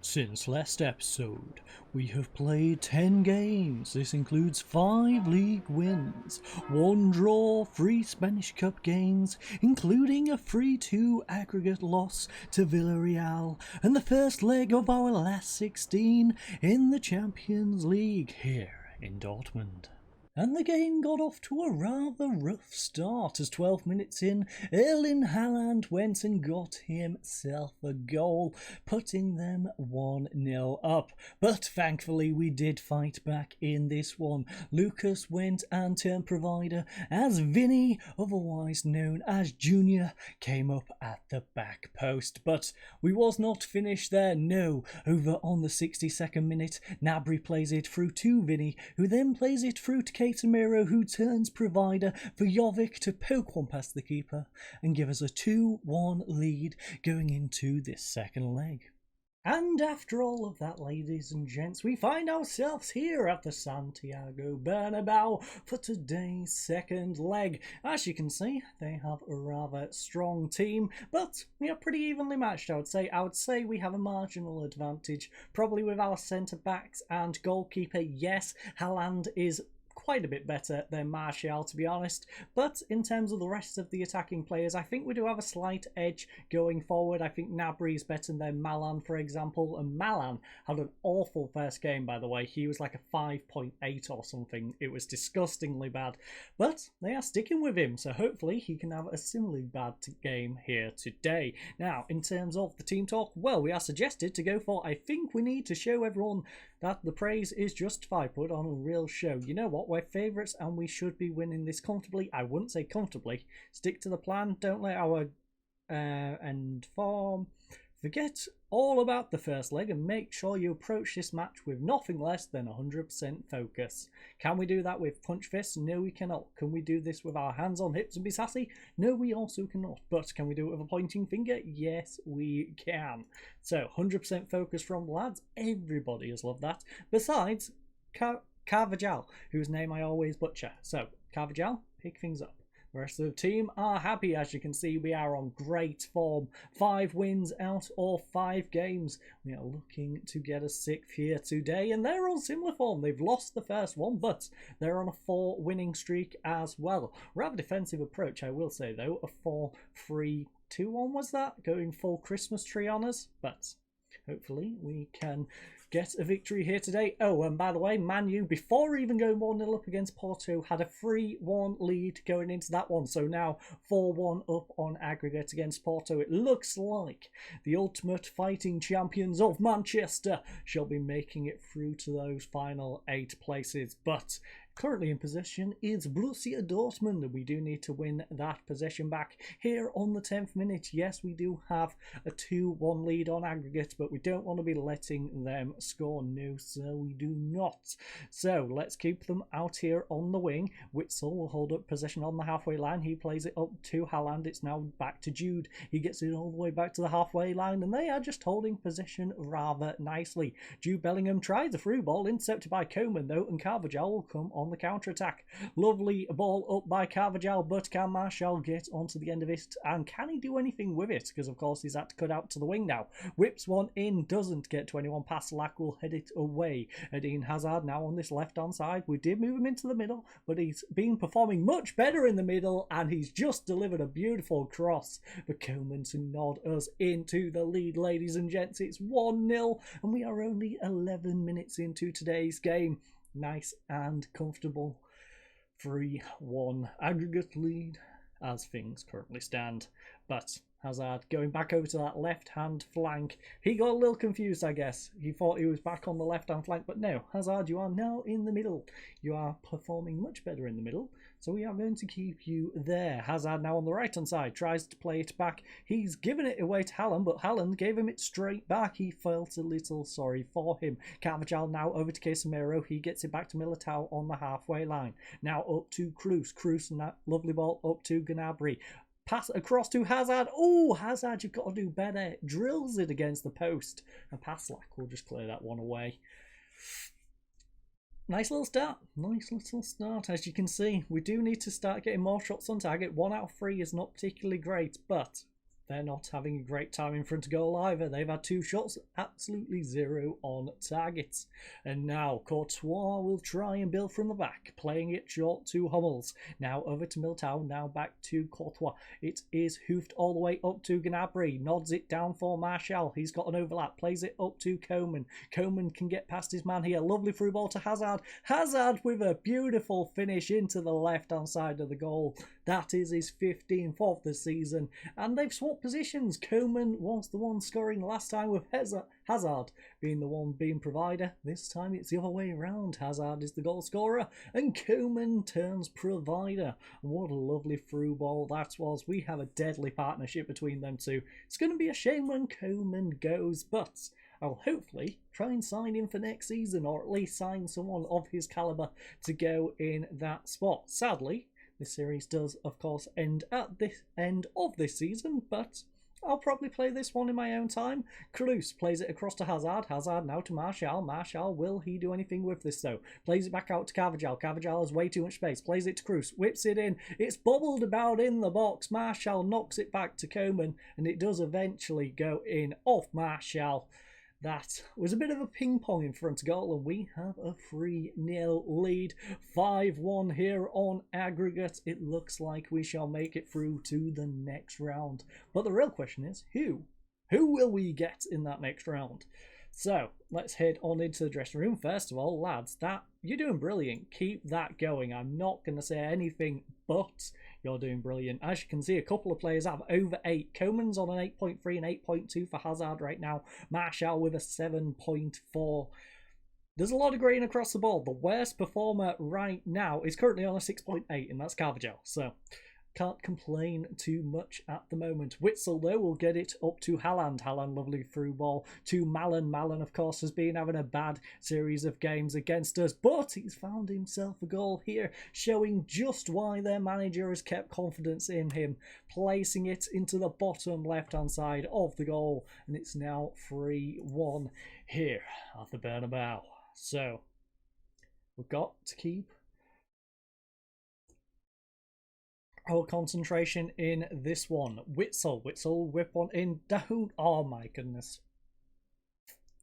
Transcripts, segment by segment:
Since last episode, we have played 10 games. This includes 5 league wins, 1 draw, 3 Spanish Cup games, including a 3-2 aggregate loss to Villarreal, and the first leg of our last 16 in the Champions League here in Dortmund. And the game got off to a rather rough start as 12 minutes in, Erling Haaland went and got himself a goal, putting them 1-0 up. But thankfully we did fight back in this one. Lucas went and turned provider as Vinny, otherwise known as Junior, came up at the back post. But we was not finished there, no. Over on the 62nd minute, Gnabry plays it through to Vinny, who then plays it through to Casemiro, who turns provider for Jovic to poke one past the keeper and give us a 2-1 lead going into this second leg. And after all of that, ladies and gents, we find ourselves here at the Santiago Bernabeu for today's second leg. As you can see, they have a rather strong team, but we are pretty evenly matched, I would say. I would say we have a marginal advantage, probably with our centre-backs and goalkeeper. Yes, Haaland is quite a bit better than Martial, to be honest, but in terms of the rest of the attacking players, I think we do have a slight edge going forward. I think Gnabry is better than Malan, for example, and Malan had an awful first game, by the way. He was like a 5.8 or something. It was disgustingly bad, but they are sticking with him, so hopefully he can have a similarly bad game here today. Now, in terms of the team talk, well, we are suggested to go for, I think we need to show everyone that the praise is justified, put on a real show. You know what, we're favourites and we should be winning this comfortably. I wouldn't say comfortably. Stick to the plan, don't let our end form. Forget all about the first leg and make sure you approach this match with nothing less than 100% focus. Can we do that with punch fists? No, we cannot. Can we do this with our hands on hips and be sassy? No, we also cannot. But can we do it with a pointing finger? Yes, we can. So 100% focus from the lads. Everybody has loved that. Besides, Carvajal, whose name I always butcher. So Carvajal, pick things up. The rest of the team are happy. As you can see, we are on great form. 5 wins out of 5 games. We are looking to get a 6th here today, and they're on similar form. They've lost the first one, but they're on a 4-winning streak as well. Rather defensive approach, I will say, though. A 4-3-2-1 was that? Going full Christmas tree on us, but hopefully we can get a victory here today. Oh, and by the way, Man U, before even going 1-0 up against Porto, had a 3-1 lead going into that one. So now 4-1 up on aggregate against Porto. It looks like the ultimate fighting champions of Manchester shall be making it through to those final 8 places. But currently in possession is Borussia Dortmund. We do need to win that possession back here on the 10th minute. Yes, we do have a 2-1 lead on aggregate, but we don't want to be letting them score. No, sir, we do not. So let's keep them out here on the wing. Witsel will hold up possession on the halfway line. He plays it up to Haaland. It's now back to Jude. He gets it all the way back to the halfway line, and they are just holding possession rather nicely. Jude Bellingham tries a through ball, intercepted by Coman though, and Carvajal will come on the counter-attack. Lovely ball up by Carvajal, but can Martial get onto the end of it? And can he do anything with it? Because of course he's had to cut out to the wing now. Whips one in, doesn't get to anyone past. Lack will head it away. Eden Hazard now on this left-hand side. We did move him into the middle, but he's been performing much better in the middle, and he's just delivered a beautiful cross for Coman to nod us into the lead, ladies and gents. It's 1-0, and we are only 11 minutes into today's game. Nice and comfortable 3-1 aggregate lead as things currently stand. But Hazard going back over to that left-hand flank. He got a little confused, I guess. He thought he was back on the left-hand flank, but no. Hazard, you are now in the middle. You are performing much better in the middle, so we are going to keep you there. Hazard now on the right-hand side, tries to play it back. He's given it away to Haaland, but Haaland gave him it straight back. He felt a little sorry for him. Carvajal now over to Casemiro. He gets it back to Militao on the halfway line. Now up to Cruz. Cruz, lovely ball up to Gnabry. Pass across to Hazard. Oh, Hazard, you've got to do better. Drills it against the post. And Paslak will just clear that one away. Nice little start. Nice little start. As you can see, we do need to start getting more shots on target. 1 out of 3 is not particularly great, but they're not having a great time in front of goal either. They've had 2 shots, absolutely 0 on targets. And now Courtois will try and build from the back, playing it short to Hummels. Now over to Militao, now back to Courtois. It is hoofed all the way up to Gnabry, nods it down for Martial. He's got an overlap, plays it up to Koeman. Koeman can get past his man here. Lovely through ball to Hazard. Hazard with a beautiful finish into the left-hand side of the goal. That is his 15th of the season. And they've swapped positions. Koeman was the one scoring last time with Hazard being the one being provider. This time it's the other way around. Hazard is the goal scorer and Koeman turns provider. What a lovely through ball that was. We have a deadly partnership between them two. It's going to be a shame when Koeman goes, but I'll hopefully try and sign him for next season, or at least sign someone of his calibre to go in that spot. Sadly, this series does, of course, end at the end of this season, but I'll probably play this one in my own time. Tues plays it across to Hazard. Hazard now to Martial. Martial, will he do anything with this though? Plays it back out to Carvajal. Carvajal has way too much space. Plays it to Tues. Whips it in. It's bubbled about in the box. Martial knocks it back to Koeman, and it does eventually go in off Martial. That was a bit of a ping-pong in front of goal, and we have a 3-0 lead. 5-1 here on aggregate. It looks like we shall make it through to the next round. But the real question is, who? Who will we get in that next round? So, let's head on into the dressing room. First of all, lads, you're doing brilliant. Keep that going. I'm not going to say anything but you're doing brilliant. As you can see, a couple of players have over 8. Koeman's on an 8.3 and 8.2 for Hazard right now. Martial with a 7.4. There's a lot of green across the board. The worst performer right now is currently on a 6.8, and that's Carvajal. So, can't complain too much at the moment. Witsel, though, will get it up to Haaland. Haaland, lovely through ball to Malen. Malen, of course, has been having a bad series of games against us, but he's found himself a goal here, showing just why their manager has kept confidence in him, placing it into the bottom left-hand side of the goal, and it's now 3-1 here at the Bernabeu. So, we've got to keep our concentration in this one. Witsel whip one in. Don't. Oh my goodness.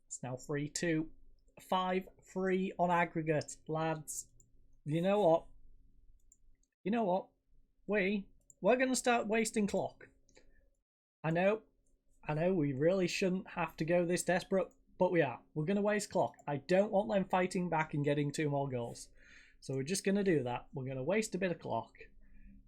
It's now 3-2. 5-3 on aggregate, lads. You know what? We're going to start wasting clock. I know we really shouldn't have to go this desperate, but we are. We're going to waste clock. I don't want them fighting back and getting 2 more goals. So we're just going to do that. We're going to waste a bit of clock.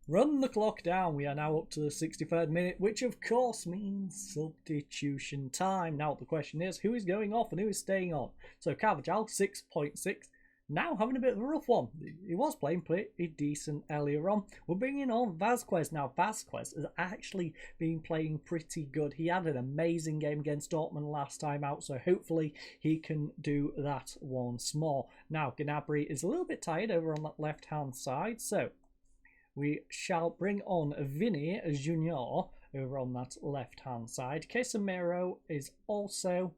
Run the clock down. We are now up to the 63rd minute, which of course means substitution time. Now the question is, who is going off and who is staying on? So Carvajal, 6.6. Now having a bit of a rough one. He was playing pretty decent earlier on. We're bringing on Vazquez. Now Vazquez has actually been playing pretty good. He had an amazing game against Dortmund last time out, so hopefully he can do that once more. Now Gnabry is a little bit tired over on that left hand side, so we shall bring on Vini Junior over on that left-hand side. Casemiro is also...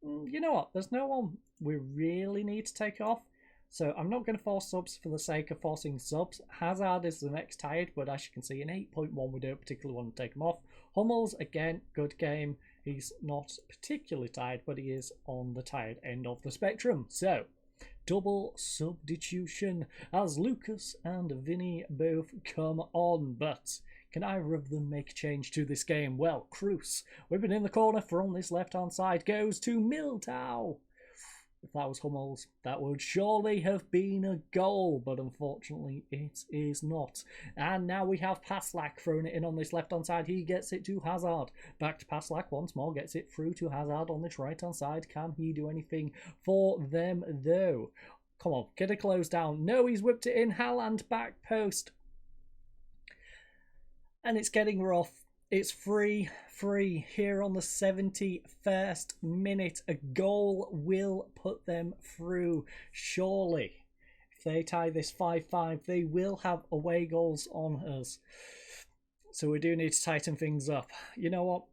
You know what? There's no one we really need to take off. So I'm not going to force subs for the sake of forcing subs. Hazard is the next tired, but as you can see, in 8.1 we don't particularly want to take him off. Hummels, again, good game. He's not particularly tired, but he is on the tired end of the spectrum. So, double substitution as Lucas and Vinny both come on, but can either of them make a change to this game? Well, Tues, whipping in the corner from this left-hand side, goes to Militao. If that was Hummels, that would surely have been a goal, but unfortunately it is not. And now we have Paslak throwing it in on this left-hand side. He gets it to Hazard. Back to Paslak once more, gets it through to Hazard on this right-hand side. Can he do anything for them, though? Come on, get a close down. No, he's whipped it in. Haaland back post. And it's getting rough. It's 3-3 here on the 71st minute. A goal will put them through, surely. If they tie this 5-5, they will have away goals on us. So we do need to tighten things up. You know what?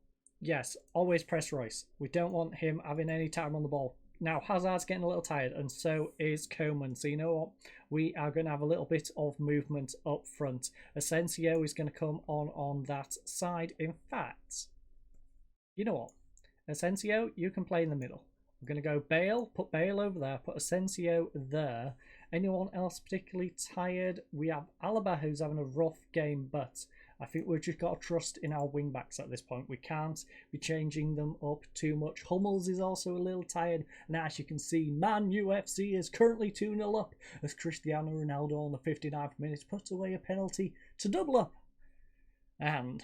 Yes, always press Royce. We don't want him having any time on the ball. Now, Hazard's getting a little tired, and so is Coman. So you know what? We are going to have a little bit of movement up front. Asensio is going to come on that side. In fact, you know what? Asensio, you can play in the middle. I'm going to go Bale, put Bale over there, put Asensio there. Anyone else particularly tired? We have Alaba, who's having a rough game, but I think we've just got to trust in our wing-backs at this point. We can't be changing them up too much. Hummels is also a little tired. And as you can see, Man UFC is currently 2-0 up as Cristiano Ronaldo on the 59th minute puts away a penalty to double up. And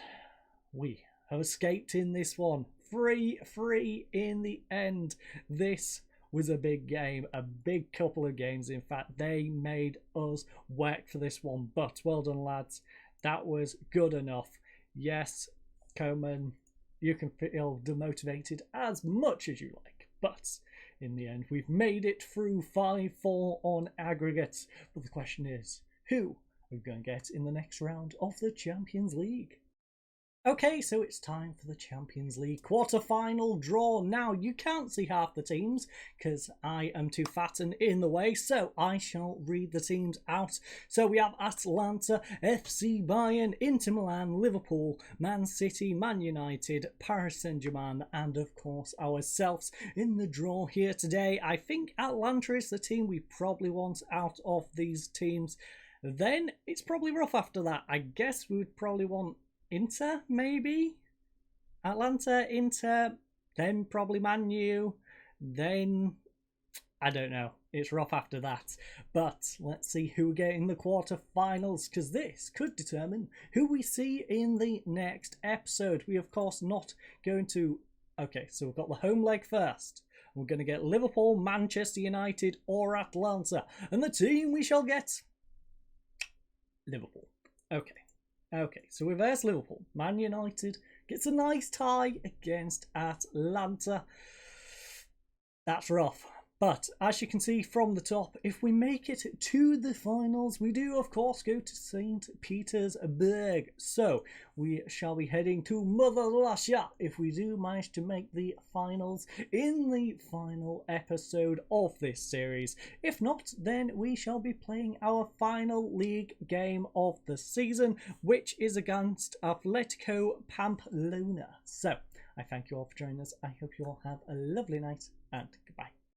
we have escaped in this one. 3-3 in the end. This was a big game, a big couple of games. In fact, they made us work for this one. But well done, lads. That was good enough. Yes, Coman, you can feel demotivated as much as you like. But in the end, we've made it through 5-4 on aggregate. But the question is, who are we going to get in the next round of the Champions League? Okay, so it's time for the Champions League quarter-final draw. Now, you can't see half the teams because I am too fat and in the way, so I shall read the teams out. So we have Atalanta, FC Bayern, Inter Milan, Liverpool, Man City, Man United, Paris Saint-Germain, and of course ourselves in the draw here today. I think Atalanta is the team we probably want out of these teams. Then it's probably rough after that. I guess we would probably want Inter, maybe? Atlanta, Inter, then probably Man U, then I don't know. It's rough after that. But let's see who we get in the quarterfinals, because this could determine who we see in the next episode. We, of course, not going to... Okay, so we've got the home leg first. We're going to get Liverpool, Manchester United, or Atlanta. And the team we shall get... Liverpool. Okay, so reverse Liverpool. Man United gets a nice tie against Atlanta. That's rough. But as you can see from the top, if we make it to the finals, we do, of course, go to St. Petersburg. So we shall be heading to Mother Russia if we do manage to make the finals in the final episode of this series. If not, then we shall be playing our final league game of the season, which is against Atletico Pamplona. So I thank you all for joining us. I hope you all have a lovely night and goodbye.